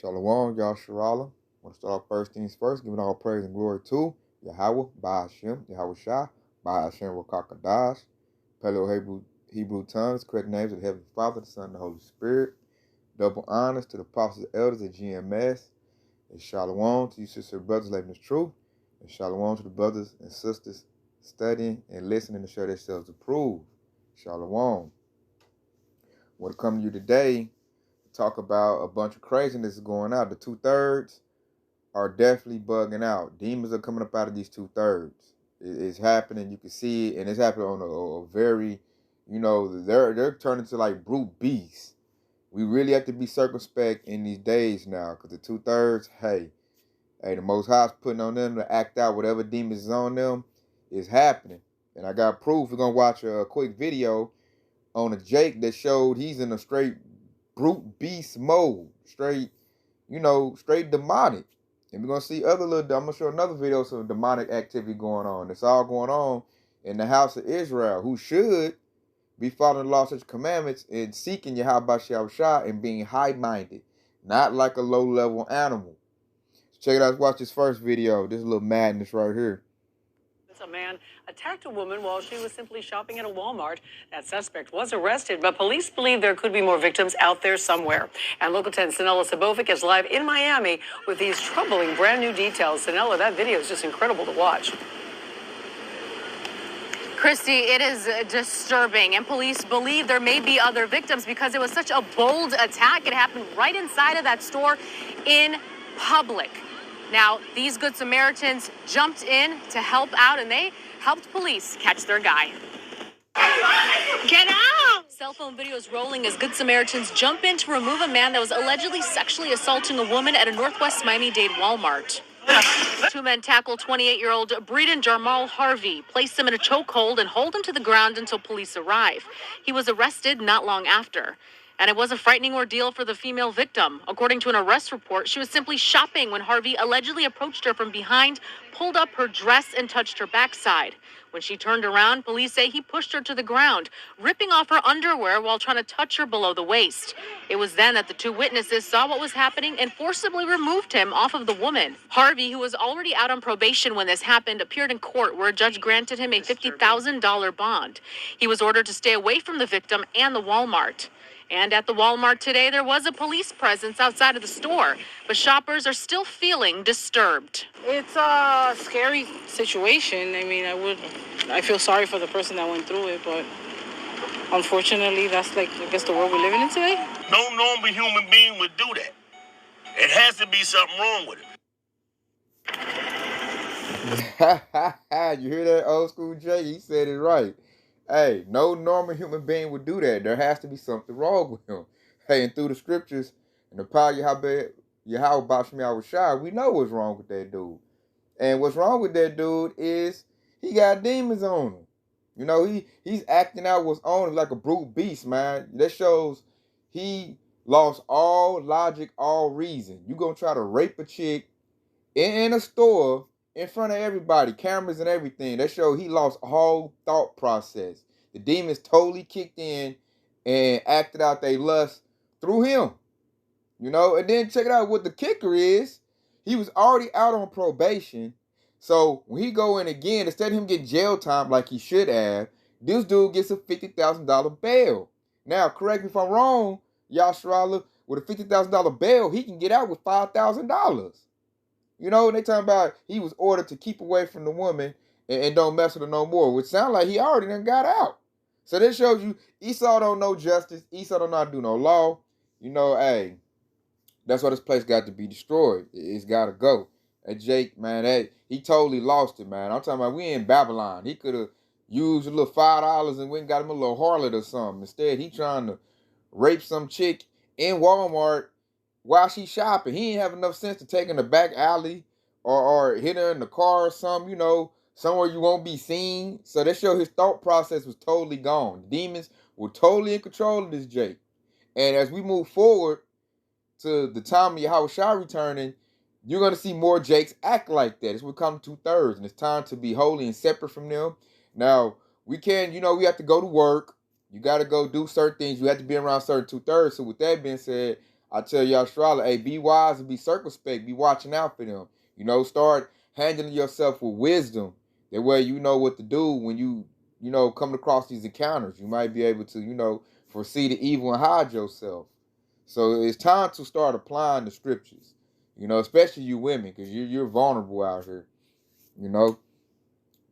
Shalom, Yasharala. I want to start off first things first, giving all praise and glory to Yahweh, Ba'ashem, Yahweh Shah, Ba'ashem Rakakadash, Paleo Hebrew tongues, correct names of the Heavenly Father, the Son, and the Holy Spirit. Double honors to the apostles and elders at GMS. And shalom to you sisters and brothers living the truth. And shalom to the brothers and sisters studying and listening to show themselves approved. Shalom. I want to come to you today talk about a bunch of craziness going out. The 2/3 are definitely bugging out. Demons are coming up out of these 2/3. It's happening. You can see it, and it's happening on a very, they're turning to like brute beasts. We really have to be circumspect in these days now, because the 2/3, hey, the Most High's putting on them to act out whatever demons is on them is happening. And I got proof. We're gonna watch a quick video on a Jake that showed he's in a straight brute beast mode, straight demonic. And we're gonna see I'm gonna show another video of some demonic activity going on. It's all going on in the house of Israel, who should be following the law, such commandments, and seeking Yahweh Shah and being high-minded, not like a low-level animal. So check it out. Let's watch this first video. This is a little madness right here. A man attacked a woman while she was simply shopping at a Walmart. That suspect was arrested, but police believe there could be more victims out there somewhere. And local 10 Sanella Sabovic is live in Miami with these troubling brand new details. Sanella, that video is just incredible to watch. Christy, it is disturbing, and police believe there may be other victims because it was such a bold attack. It happened right inside of that store in public. Now, these Good Samaritans jumped in to help out, and they helped police catch their guy. Get out! Cell phone videos rolling as Good Samaritans jump in to remove a man that was allegedly sexually assaulting a woman at a Northwest Miami-Dade Walmart. Two men tackle 28-year-old Breeden Jarmal Harvey, place him in a chokehold, and hold him to the ground until police arrive. He was arrested not long after. And it was a frightening ordeal for the female victim. According to an arrest report, she was simply shopping when Harvey allegedly approached her from behind, pulled up her dress, and touched her backside. When she turned around, police say he pushed her to the ground, ripping off her underwear while trying to touch her below the waist. It was then that the two witnesses saw what was happening and forcibly removed him off of the woman. Harvey, who was already out on probation when this happened, appeared in court where a judge granted him a $50,000 bond. He was ordered to stay away from the victim and the Walmart. And at the Walmart today, there was a police presence outside of the store, but shoppers are still feeling disturbed. It's a scary situation. I mean, I feel sorry for the person that went through it, but unfortunately, that's I guess the world we're living in today. No normal human being would do that. It has to be something wrong with it. You hear that, old school Jay? He said it right. Hey, no normal human being would do that. There has to be something wrong with him. Hey, and through the scriptures and the power of Yahweh Ba'ashem Shah, we know what's wrong with that dude. And what's wrong with that dude is he got demons on him. He's acting out what's on him like a brute beast, man. That shows he lost all logic, all reason. You gonna try to rape a chick in a store in front of everybody, cameras and everything. That show he lost a whole thought process. The demons totally kicked in and acted out their lust through him. And then check it out, what the kicker is, he was already out on probation. So when he go in again, instead of him getting jail time like he should have, this dude gets a $50,000 bail. Now, correct me if I'm wrong, Yashrala, with a $50,000 bail, he can get out with $5,000. And they talking about he was ordered to keep away from the woman and don't mess with her no more, which sounds like he already done got out. So this shows you Esau don't know justice. Esau don't know how to do no law. Hey, that's why this place got to be destroyed. It's got to go. And Jake, man, he totally lost it, man. I'm talking about we in Babylon. He could have used a little $5 and went and got him a little harlot or something. Instead, he trying to rape some chick in Walmart while she's shopping. He ain't have enough sense to take her in the back alley or hit her in the car or something, somewhere you won't be seen. So that show his thought process was totally gone. Demons were totally in control of this Jake. And as we move forward to the time of Yahweh Shah returning, you're going to see more Jakes act like that. It's become 2/3, and it's time to be holy and separate from them. Now, we have to go to work. You got to go do certain things. You have to be around certain 2/3. So with that being said, I tell y'all, Charlotte, hey, be wise and be circumspect. Be watching out for them. Start handling yourself with wisdom. That way you know what to do when you come across these encounters. You might be able to, foresee the evil and hide yourself. So it's time to start applying the scriptures. Especially you women, because you're vulnerable out here. So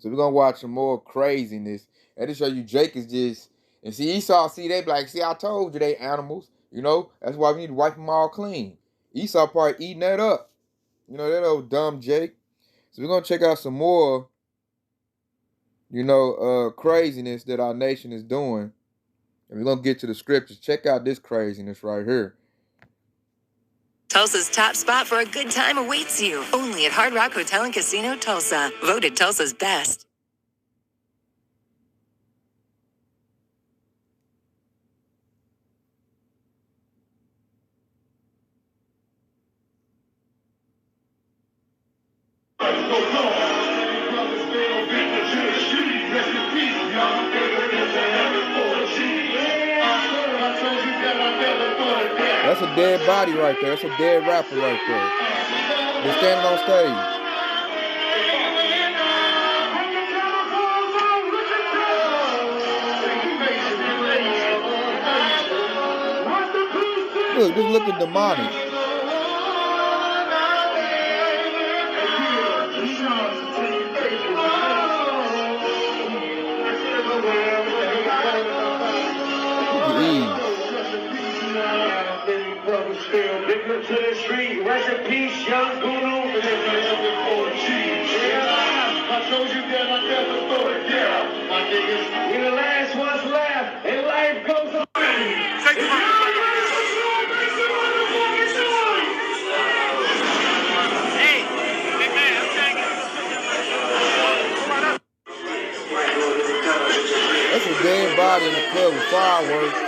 we're gonna watch some more craziness. And to show you Jake is just, and see Esau, they be like, see, I told you they animals. That's why we need to wipe them all clean. Esau probably eating that up. That old dumb Jake. So we're gonna check out some more, craziness that our nation is doing. And we're gonna get to the scriptures. Check out this craziness right here. Tulsa's top spot for a good time awaits you. Only at Hard Rock Hotel and Casino Tulsa. Voted Tulsa's best. That's a dead body right there. That's a dead rapper right there. They're standing on stage. Look, this looking demonic. Look at Eve. Big to the street, rest in peace, young Bruno. I told you that I never thought it down. My niggas, we the last ones left, and life goes on. Hey, big man, I'm taking That's a dead body in the club with fireworks.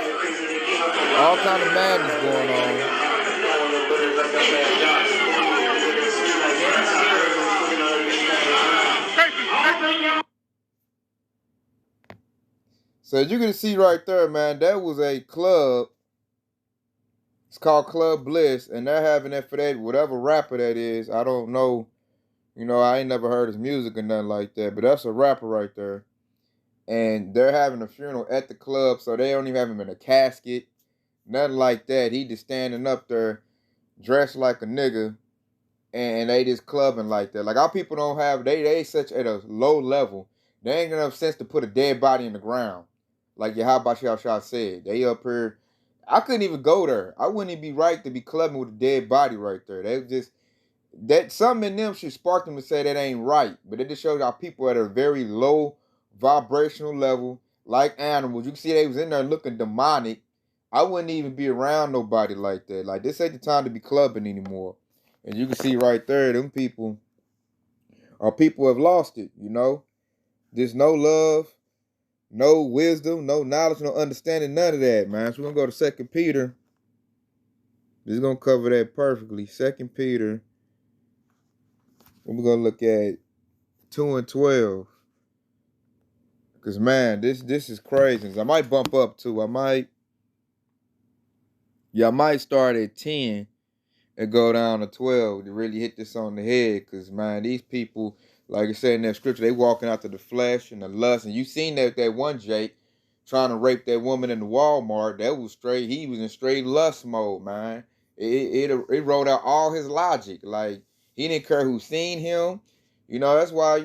All kind of madness going on. So as you can see right there, man, that was a club. It's called Club Bliss, and they're having that for that whatever rapper that is. I don't know. I ain't never heard his music or nothing like that, but that's a rapper right there. And they're having a funeral at the club, so they don't even have him in a casket. Nothing like that. He just standing up there, dressed like a nigga, and they just clubbing like that. Like our people don't have, they such at a low level. They ain't enough sense to put a dead body in the ground. Like how about y'all said. They up here. I couldn't even go there. I wouldn't even be right to be clubbing with a dead body right there. They just, that something in them should spark them to say that ain't right. But it just shows our people at a very low vibrational level, like animals. You can see they was in there looking demonic. I wouldn't even be around nobody like that. Like, this ain't the time to be clubbing anymore. And you can see right there, them people have lost it, There's no love, no wisdom, no knowledge, no understanding, none of that, man. So we're going to go to 2 Peter. This is going to cover that perfectly. 2 Peter. We're going to look at 2 and 12. Because, man, this is crazy. I might bump up, too. I might start at 10 and go down to 12 to really hit this on the head. Because, man, these people, like I said in that scripture, they walking after the flesh and the lust. And you seen that one Jake trying to rape that woman in the Walmart. That was straight, he was in straight lust mode, man. It wrote out all his logic. Like, he didn't care who seen him. That's why,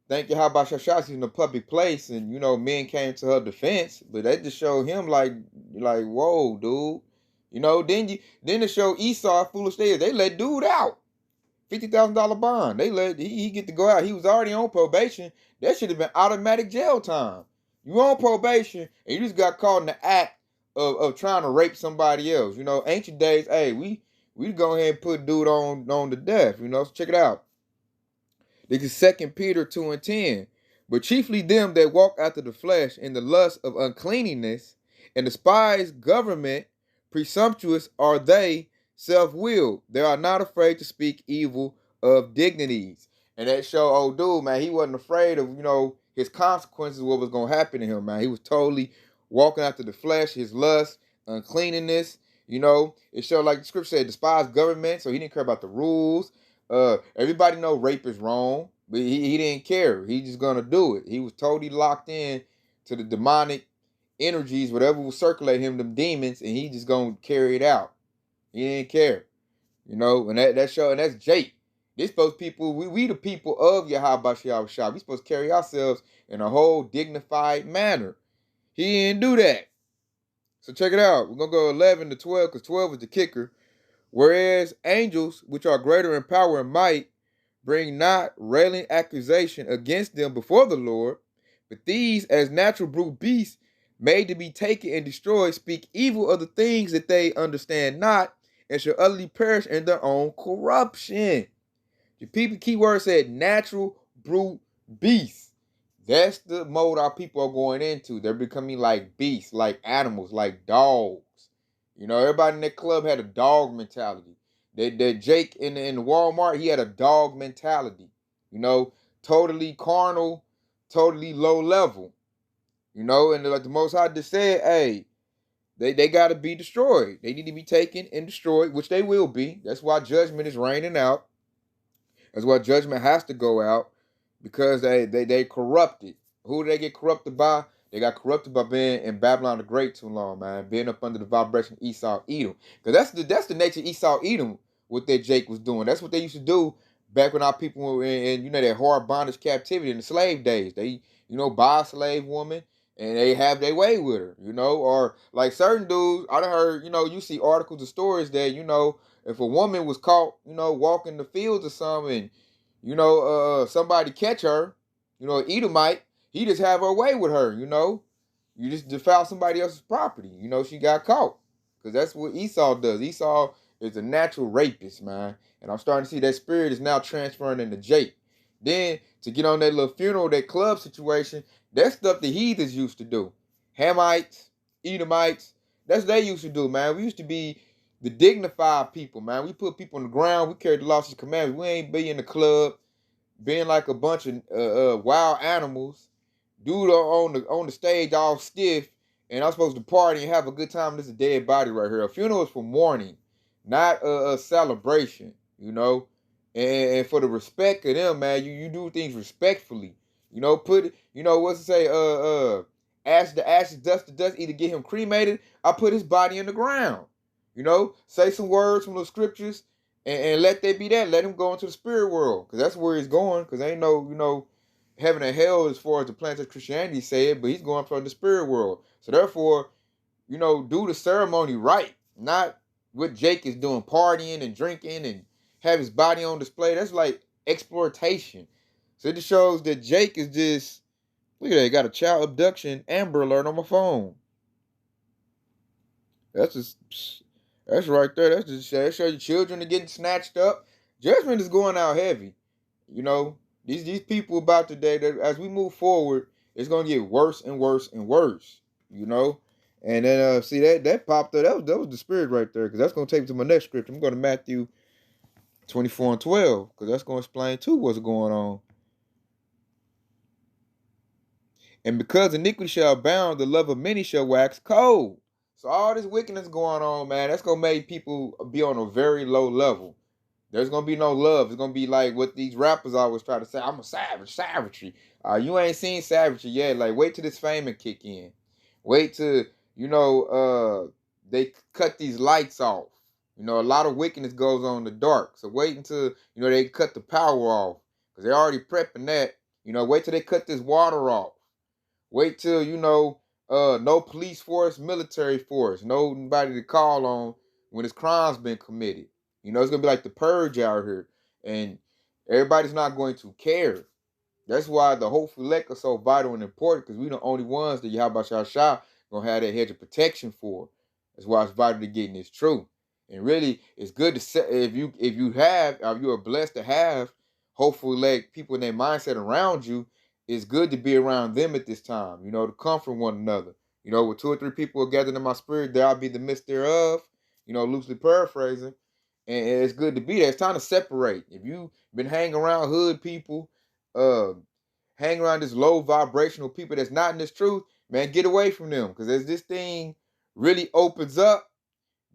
thank you, how about your shots in a public place, and men came to her defense, but that just showed him like whoa, dude. Then to show Esau how foolish they is, they let dude out. $50,000 bond. They let he get to go out. He was already on probation. That should have been automatic jail time. You on probation and you just got caught in the act of trying to rape somebody else. Ancient days, hey, we go ahead and put dude on the death, so check it out. This is 2 Peter 2 and 10. But chiefly them that walk after the flesh in the lust of uncleanness, and despise government, presumptuous are they, self-willed. They are not afraid to speak evil of dignities. And that show, old dude, man, he wasn't afraid of, his consequences, what was going to happen to him, man. He was totally walking after the flesh, his lust, uncleanness. You know, it showed like the scripture said, despise government, so he didn't care about the rules. Everybody know rape is wrong, but he didn't care. He just gonna do it. He was totally locked in to the demonic energies, whatever will circulate him, them demons, and he just gonna carry it out. He didn't care. You know, and that show, and that's Jake. This supposed people, we the people of Yahweh Shah. We supposed to carry ourselves in a whole dignified manner. He didn't do that. So check it out. We're gonna go 11 to 12, because 12 is the kicker. Whereas angels, which are greater in power and might, bring not railing accusation against them before the Lord, but these, as natural brute beasts, made to be taken and destroyed, speak evil of the things that they understand not, and shall utterly perish in their own corruption. The people keyword said natural brute beasts. That's the mode our people are going into. They're becoming like beasts, like animals, like dogs. You know, everybody in that club had a dog mentality. That Jake in the Walmart, he had a dog mentality. You know, totally carnal, totally low level. You know, and like the Most High just said, hey, they got to be destroyed. They need to be taken and destroyed, which they will be. That's why judgment is raining out. That's why judgment has to go out, because they corrupted. Who did they get corrupted by? They got corrupted by being in Babylon the Great too long, man. Being up under the vibration of Esau Edom. Because that's the nature of Esau Edom, what that Jake was doing. That's what they used to do back when our people were in that hard bondage captivity in the slave days. They, buy a slave woman and they have their way with her, or like certain dudes, I done heard, you see articles and stories that, if a woman was caught, walking the fields or something, somebody catch her, Edomite, he just have her way with her, You just defile somebody else's property, she got caught. Because that's what Esau does. Esau is a natural rapist, man. And I'm starting to see that spirit is now transferring into Jake. Then, to get on that little funeral, that club situation, that's stuff the heathens used to do. Hamites, Edomites, that's what they used to do, man. We used to be the dignified people, man. We put people on the ground. We carried the laws and commandments. We ain't be in the club being like a bunch of wild animals. Dude on the stage all stiff, and I'm supposed to party and have a good time. This is a dead body right here. A funeral is for mourning, not a celebration, And for the respect of them, man, you do things respectfully. Put, what's it say? Ash to ashes, dust to dust. Either get him cremated, I put his body in the ground. Say some words from the scriptures, and let that be that. Let him go into the spirit world, because that's where he's going. Because ain't no, heaven and hell as far as the plans of Christianity said, but he's going for the spirit world. So therefore, do the ceremony right, not what Jake is doing, partying and drinking and have his body on display. That's like exploitation. So it just shows that Jake is just, look at that, got a child abduction Amber Alert on my phone. That's right there. That's just that show you children are getting snatched up. Judgment is going out heavy. These people about today, that as we move forward, it's gonna get worse and worse and worse. And then see that popped up. That was the spirit right there, because that's gonna take me to my next scripture. I'm going to Matthew 24 and 12, because that's gonna explain too what's going on. And because iniquity shall abound, the love of many shall wax cold. So all this wickedness going on, man, that's gonna make people be on a very low level. There's gonna be no love. It's gonna be like what these rappers always try to say. I'm a savage, savagery. You ain't seen savagery yet. Like, wait till this fame and kick in. Wait till they cut these lights off. A lot of wickedness goes on in the dark. So wait until they cut the power off, because they're already prepping that. Wait till they cut this water off. Wait till no police force, military force, nobody to call on when this crime's been committed. It's gonna be like the purge out here, and everybody's not going to care. That's why the hopeful elect are so vital and important, because we the only ones that Yahweh Shah gonna have that hedge of protection for. That's why it's vital to getting this truth. And really, it's good to say, if you are blessed to have hopeful elect people in their mindset around you. It's good to be around them at this time. To comfort one another. With 2 or 3 people are gathered in my spirit, there I'll be the midst thereof. Loosely paraphrasing. And it's good to be there. It's time to separate. If you've been hanging around hood people, hang around this low vibrational people that's not in this truth, man, get away from them. Because as this thing really opens up,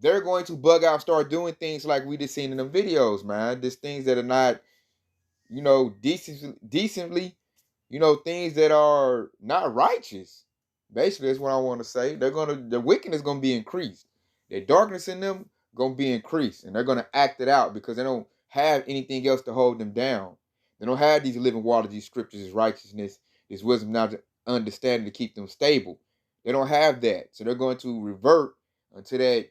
they're going to bug out and start doing things like we just seen in the videos, man. Just things that are not, decently, things that are not righteous. Basically, that's what I want to say. The wickedness gonna be increased. The darkness in them gonna be increased, and they're gonna act it out because they don't have anything else to hold them down. They don't have these living waters, these scriptures, this righteousness, this wisdom, knowledge, understanding to keep them stable. They don't have that, so they're going to revert unto that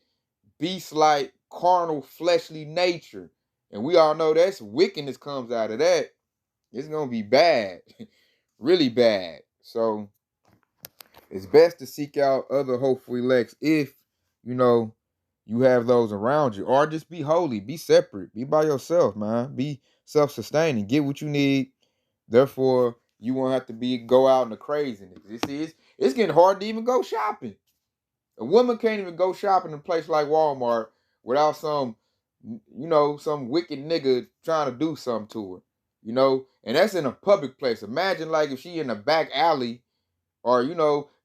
beast-like, carnal, fleshly nature. And we all know that's wickedness comes out of that. It's gonna be bad, really bad. So it's best to seek out other hopeful elects if you know you have those around you, or just be holy, be separate, be by yourself, man. Be self-sustaining, get what you need. Therefore, you won't have to go out in the craziness. You see, it's getting hard to even go shopping. A woman can't even go shopping in a place like Walmart without some wicked nigga trying to do something to her. And that's in a public place. Imagine like if she in a back alley or,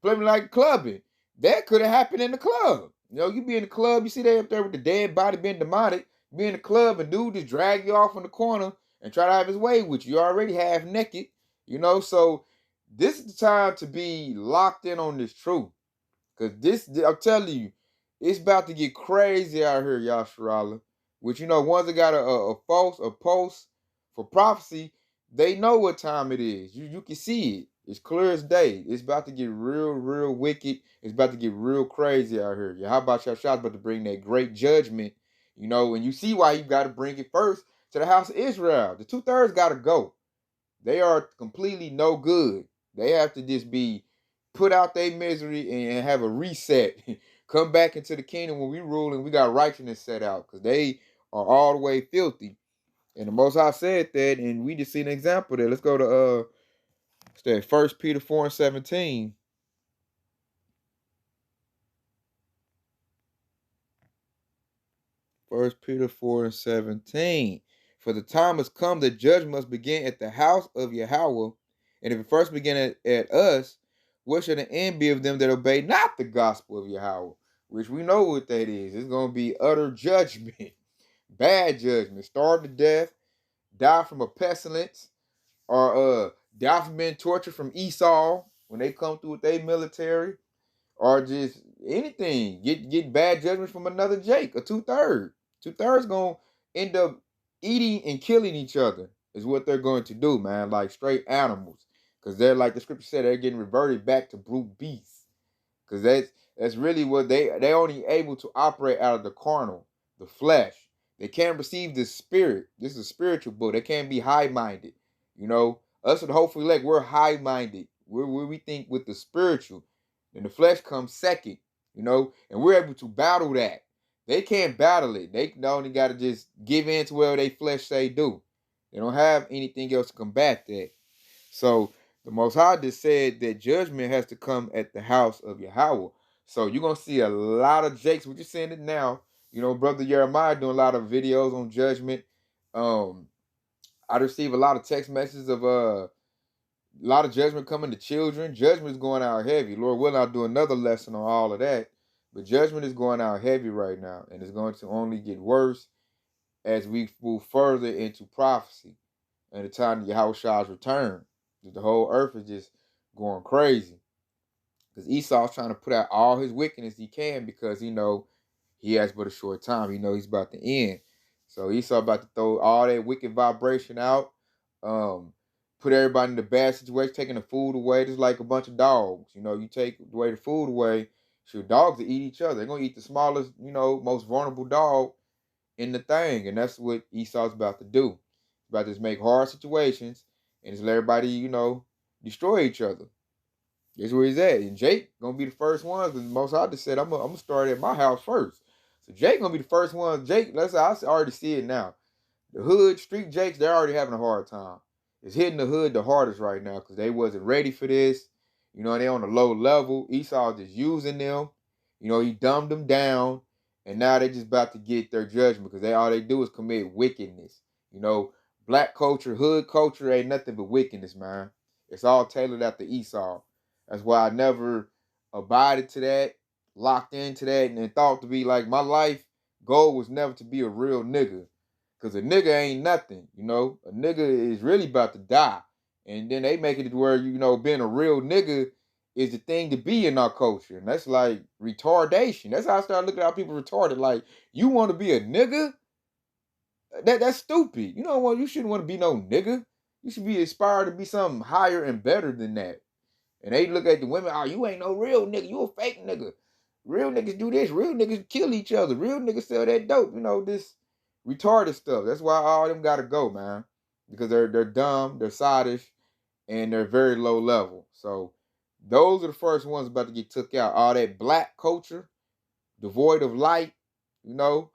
playing like clubbing. That could have happened in the club. You be in the club, you see they up there with the dead body being demonic, be in the club and dude just drag you off in the corner and try to have his way with you. You're already half naked, so this is the time to be locked in on this truth. Cause I'm telling you, it's about to get crazy out here, Yasharala. Which ones that got a post for prophecy, they know what time it is. You can see it. It's clear as day. It's about to get real, real wicked. It's about to get real crazy out here. Yeah, how about Yasharala about to bring that great judgment? And you see why you got to bring it first to the house of Israel. The 2/3 got to go. They are completely no good. They have to just be put out their misery and have a reset. Come back into the kingdom when we rule and we got righteousness set out because they are all the way filthy. And the Most High said that, and we just see an example there. Let's go to it's 1 Peter 4:17. 1 Peter 4:17. For the time has come that judgment must begin at the house of Yahweh. And if it first begin at us, what shall the end be of them that obey not the gospel of Yahweh? Which we know what that is. It's going to be utter judgment. Bad judgment. Starve to death, die from a pestilence, or die from being tortured from Esau when they come through with their military, or just anything. Get bad judgment from another Jake, a 2/3. 2/3 gonna end up eating and killing each other, is what they're going to do, man. Like straight animals. Because they're like the scripture said, they're getting reverted back to brute beasts. Because that's really what they only able to operate out of the carnal, the flesh. They can't receive the spirit. This is a spiritual book. They can't be high-minded. Us at Hopefully Elect, we're high-minded. We think with the spiritual. And the flesh comes second, and we're able to battle that. They can't battle it. They only got to just give in to whatever they flesh say do. They don't have anything else to combat that. So the Most High just said that judgment has to come at the house of Yahweh. So you're going to see a lot of Jakes. We're just seeing it now. Brother Jeremiah doing a lot of videos on judgment. I receive a lot of text messages of a lot of judgment coming to children. Judgment is going out heavy. Lord willing, I'll do another lesson on all of that. But judgment is going out heavy right now. And it's going to only get worse as we move further into prophecy and the time of Yahushua's return. The whole earth is just going crazy. Because Esau's trying to put out all his wickedness he can because he has but a short time. He's about to end. So Esau about to throw all that wicked vibration out. Put everybody in the bad situation, taking the food away, just like a bunch of dogs. You take away the food away, sure, dogs will eat each other. They're going to eat the smallest, most vulnerable dog in the thing. And that's what Esau's about to do. He's about to just make hard situations and just let everybody, destroy each other. That's where he's at. And Jake going to be the first one. Because most I just said, I'm going to start at my house first. So Jake going to be the first one. Jake, I already see it now. The hood, street Jakes, they're already having a hard time. It's hitting the hood the hardest right now because they wasn't ready for this. They on a low level. Esau just using them. He dumbed them down. And now they just about to get their judgment because all they do is commit wickedness. Black culture, hood culture ain't nothing but wickedness, man. It's all tailored after Esau. That's why I never abided to that. locked into that and thought to be like, my life goal was never to be a real nigga. Cause a nigga ain't nothing, you know. A nigga is really about to die. And then they make it to where, you know, being a real nigga is the thing to be in our culture. And that's like retardation. That's how I started looking at how people retarded. Like, you want to be a nigga? That's stupid. You don't want, you shouldn't want to be no nigga. You should be inspired to be something higher and better than that. And they look at the women, oh, you ain't no real nigga, you a fake nigga. Real niggas do this, real niggas kill each other, real niggas sell that dope, you know, this retarded stuff. That's why all of them gotta go, man. Because they're dumb, they're sottish, and they're very low level. So those are the first ones about to get took out. All that black culture, devoid of light, you know,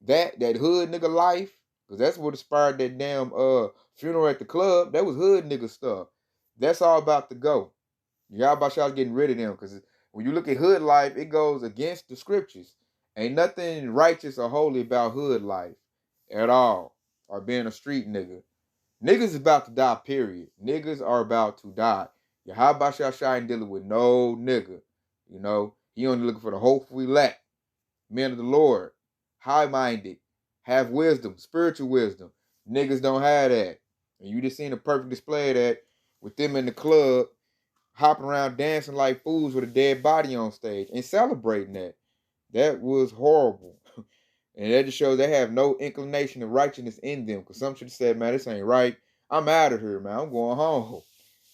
that hood nigga life, because that's what inspired that damn funeral at the club. That was hood nigga stuff. That's all about to go. Y'all about y'all getting rid of them, because when you look at hood life, it goes against the scriptures. Ain't nothing righteous or holy about hood life at all, or being a street nigga. Niggas is about to die, period. Niggas are about to die. Yeah, how about y'all ain't dealing with no nigga? You know, he only looking for the hopeful elect, men of the Lord, high-minded, have wisdom, spiritual wisdom. Niggas don't have that. And you just seen a perfect display of that with them in the club, hopping around dancing like fools with a dead body on stage and celebrating that. That was horrible. And that just shows they have no inclination of righteousness in them. Because some should have said, man, this ain't right. I'm out of here, man. I'm going home.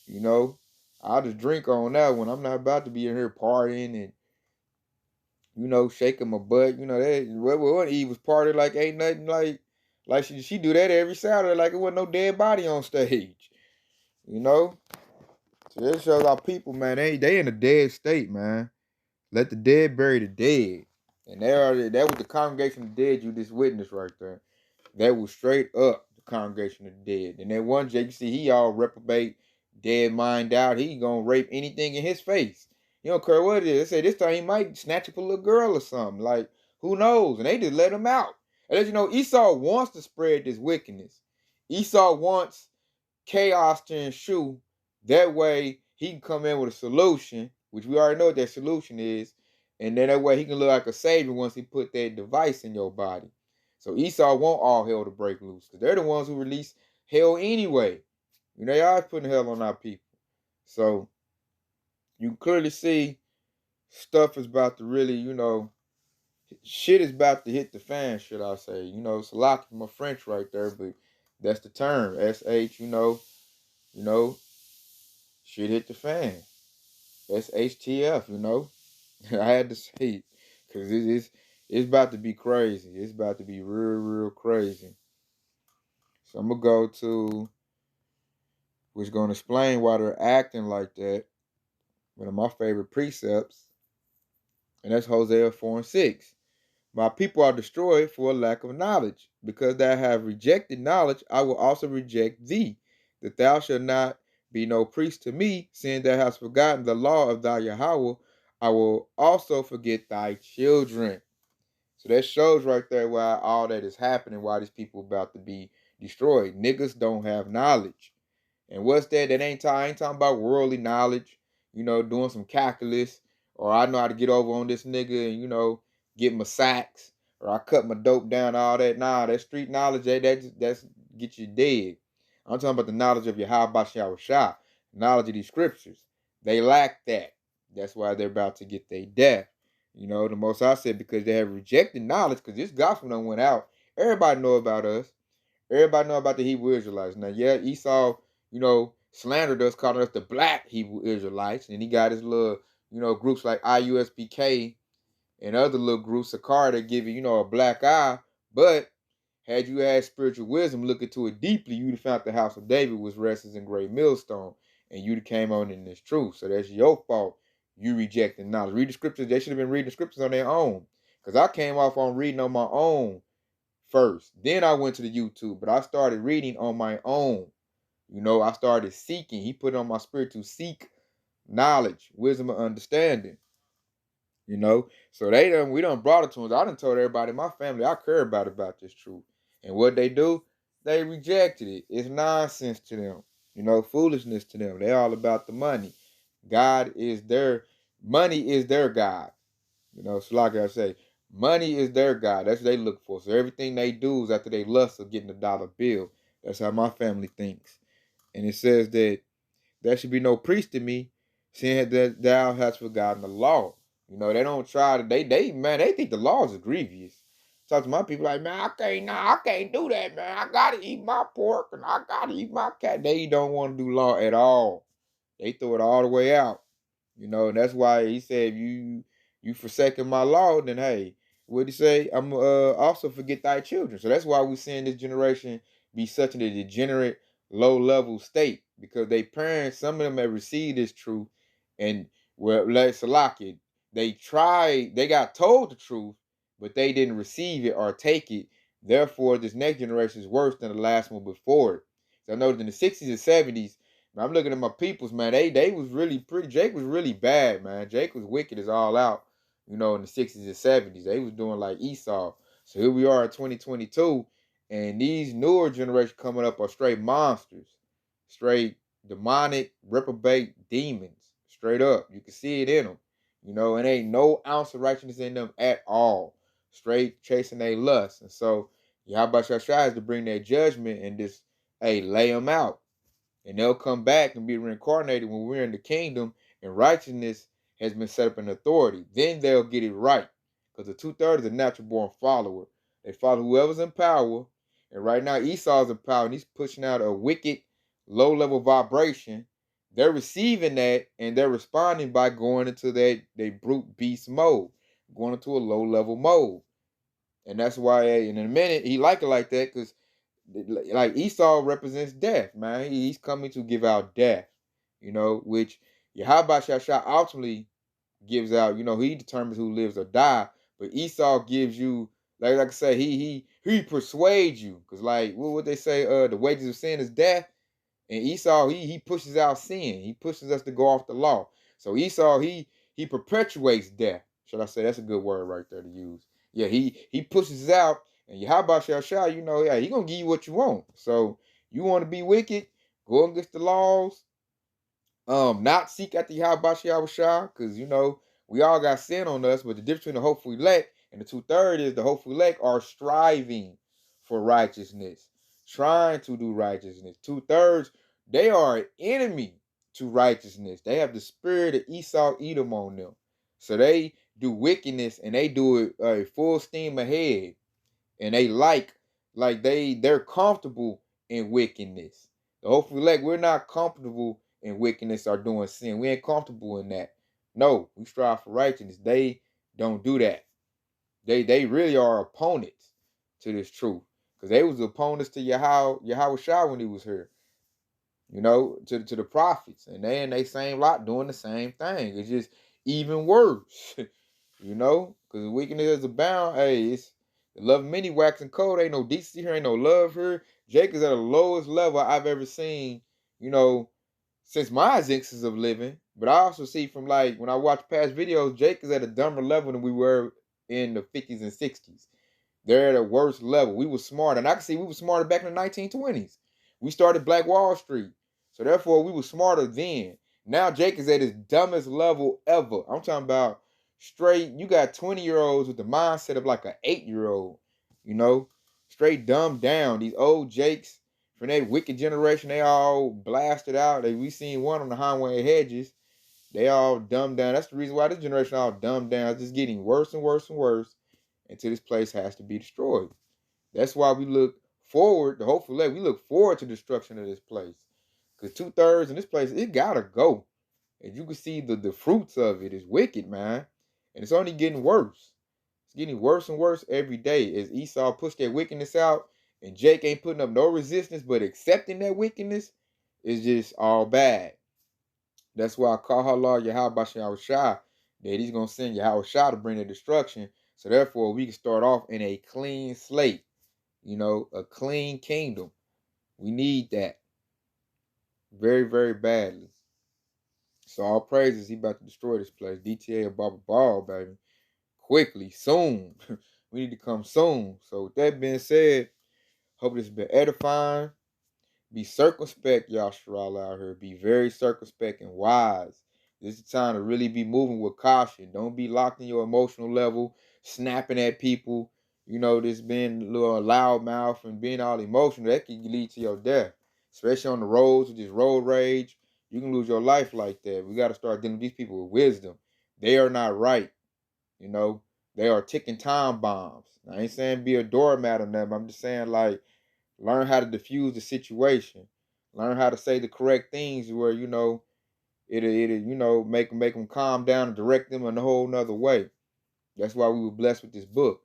You know, I'll just drink on that one. I'm not about to be in here partying and, you know, shaking my butt. You know, that what Eve was partying like ain't nothing like she do that every Saturday like it wasn't no dead body on stage. You know? So that shows our people, man, they in a dead state, man. Let the dead bury the dead. And that was the congregation of the dead you just witnessed right there. That was straight up the congregation of the dead. And that one JC, he all reprobate, dead mind out. He gonna rape anything in his face. You don't care what it is. They say this time he might snatch up a little girl or something. Like, who knows? And they just let him out. And as you know, Esau wants to spread this wickedness. Esau wants chaos to ensue. That way he can come in with a solution, which we already know what that solution is, and then that way he can look like a savior once he put that device in your body. So Esau want all hell to break loose, because they're the ones who release hell anyway. You know, they always putting hell on our people. So you can clearly see stuff is about to really, you know, shit is about to hit the fan, should I say. You know, it's a lot of my French right there, but that's the term. SH, you know, shit hit the fan. That's HTF, you know. I had to say it because it's about to be crazy. It's about to be real crazy. So I'm gonna go to which gonna explain why they're acting like that. One of my favorite precepts, and that's Hosea 4:6. My people are destroyed for a lack of knowledge. Because thou have rejected knowledge, I will also reject thee, that thou shalt not be no priest to me, seeing thou hast forgotten the law of thy Yahweh. I will also forget thy children. So that shows right there why all that is happening, why these people about to be destroyed. Niggas don't have knowledge. And what's that? I ain't talking about worldly knowledge, you know, doing some calculus, or I know how to get over on this nigga and, you know, get my sacks, or I cut my dope down, all that. Nah, that street knowledge, that's get you dead. I'm talking about the knowledge of your how about Shah, knowledge of these scriptures. They lack that. That's why they're about to get their death. You know, the most I said, because they have rejected knowledge, because this gospel done went out. Everybody know about us. Everybody know about the Hebrew Israelites. Now, yeah, Esau, you know, slandered us, calling us the black Hebrew Israelites. And he got his little, you know, groups like IUSBK and other little groups of car that give you, you know, a black eye. But had you had spiritual wisdom, look into it deeply, you'd have found the house of David was restless in great millstone. And you'd have came on in this truth. So that's your fault. You rejecting knowledge. Read the scriptures. They should have been reading the scriptures on their own. Because I came off on reading on my own first. Then I went to the YouTube. But I started reading on my own. You know, I started seeking. He put on my spirit to seek knowledge, wisdom, and understanding. You know, so we done brought it to us. I done told everybody in my family I care about this truth. And what they do, they rejected it. It's nonsense to them. You know, foolishness to them. They all about the money. God is money is their God. So like I say, money is their God. That's what they look for. So everything they do is after they lust of getting a dollar bill. That's how my family thinks. And it says that there should be no priest in me, seeing that thou hast forgotten the law. They don't try to. They think the laws is grievous. Talk to my people like, man, I can't do that, man. I gotta eat my pork and I gotta eat my cat. They don't want to do law at all. They throw it all the way out. And that's why he said, if you forsaken my law, then hey, what'd he say? I'm also forget thy children. So that's why we seeing this generation be such a degenerate, low level state, because they parents, some of them have received this truth, and well, let's lock it. They got told the truth, but they didn't receive it or take it. Therefore, this next generation is worse than the last one before it. So I noticed in the 60s and 70s, man, I'm looking at my peoples, man. They was really pretty. Jake was really bad, man. Jake was wicked as all out. In the 60s and 70s, they was doing like Esau. So here we are in 2022, and these newer generations coming up are straight monsters, straight demonic, reprobate demons. Straight up, you can see it in them. And ain't no ounce of righteousness in them at all. Straight chasing their lust, and so Yahweh Shai is to bring their judgment and just lay them out, and they'll come back and be reincarnated when we're in the kingdom and righteousness has been set up in authority. Then they'll get it right, because the 2/3 is a natural born follower. They follow whoever's in power, and right now Esau's in power and he's pushing out a wicked low level vibration. They're receiving that and they're responding by going into they brute beast mode, going into a low level mode. And that's why in a minute he like it like that, because like Esau represents death, man. He's coming to give out death, which Yahweh Shasha ultimately gives out. He determines who lives or die. But Esau gives you, like I say, he persuades you, because like what would they say? The wages of sin is death. And Esau, he pushes out sin. He pushes us to go off the law. So Esau, he perpetuates death. Should I say that's a good word right there to use? Yeah, he pushes out, and Yahweh Shah, yeah, he gonna give you what you want. So you want to be wicked, go against the laws, not seek after Yahweh Shah, because we all got sin on us, but the difference between the hopeful elect and the 2/3 is the hopeful elect are striving for righteousness, trying to do righteousness. 2/3, they are an enemy to righteousness. They have the spirit of Esau Edom on them. So they do wickedness and they do it full steam ahead. And they they're comfortable in wickedness. The hopeful elect, we're not comfortable in wickedness or doing sin. We ain't comfortable in that. No, we strive for righteousness. They don't do that. They really are opponents to this truth, because they was opponents to Yahweh Shah when he was here. To the prophets, and they in they same lot doing the same thing. It's just even worse. Because wickedness is abound. Hey, it's the love of many waxing cold. Ain't no decency here, ain't no love here. Jake is at the lowest level I've ever seen, since my existence of living. But I also see from like when I watch past videos, Jake is at a dumber level than we were in the 50s and 60s. They're at a worse level. We were smart, and I can see we were smarter back in the 1920s. We started Black Wall Street, so therefore we were smarter then. Now Jake is at his dumbest level ever. I'm talking about straight. You got 20-year-olds with the mindset of like an 8-year-old. Straight dumbed down. These old Jakes from that wicked generation, they all blasted out. We seen one on the highway hedges. They all dumbed down. That's the reason why this generation all dumbed down. It's just getting worse and worse and worse until this place has to be destroyed. That's why we look forward to hopefully we look forward to destruction of this place. Because 2/3 in this place, it gotta go. And you can see the fruits of it is wicked, man. And it's only getting worse. It's getting worse and worse every day as Esau pushed that wickedness out, and Jake ain't putting up no resistance but accepting that wickedness is just all bad. That's why I call Allah Yahweh Shah, that he's going to send Yahweh Shah to bring the destruction. So therefore, we can start off in a clean slate, a clean kingdom. We need that very, very badly. So all praises, he about to destroy this place. DTA above a ball, baby. Quickly, soon. We need to come soon. So with that being said, hope this has been edifying. Be circumspect, y'all Shral out here. Be very circumspect and wise. This is the time to really be moving with caution. Don't be locked in your emotional level, snapping at people. You know, this being a little loudmouth and being all emotional, that can lead to your death. Especially on the roads with this road rage. You can lose your life like that. We got to start dealing with these people with wisdom. They are not right. You know, they are ticking time bombs. I ain't saying be a doormat on them. I'm just saying, like, learn how to diffuse the situation. Learn how to say the correct things where, you know, it'll you know, make them calm down and direct them in a whole nother way. That's why we were blessed with this book,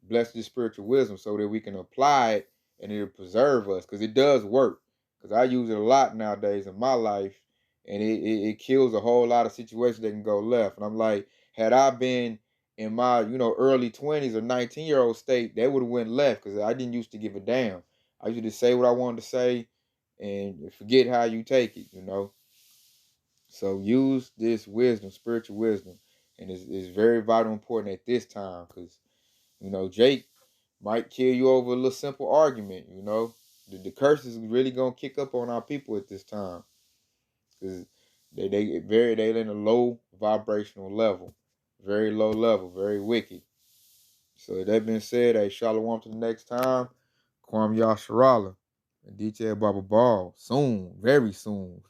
blessed with spiritual wisdom, so that we can apply it and it'll preserve us, because it does work. Because I use it a lot nowadays in my life, and it kills a whole lot of situations that can go left. And I'm like, had I been in my, you know, early 20s or 19-year-old state, that would have went left, because I didn't used to give a damn. I used to say what I wanted to say and forget how you take it, you know. So use this wisdom, spiritual wisdom, and it's very vital important at this time, because, you know, Jake might kill you over a little simple argument. You know, the curse is really gonna kick up on our people at this time, because they in a low vibrational level, very low level, very wicked. So that being said, hey, shalom to the next time. Kwam Yasharala, and DJ Baba Ball soon, very soon.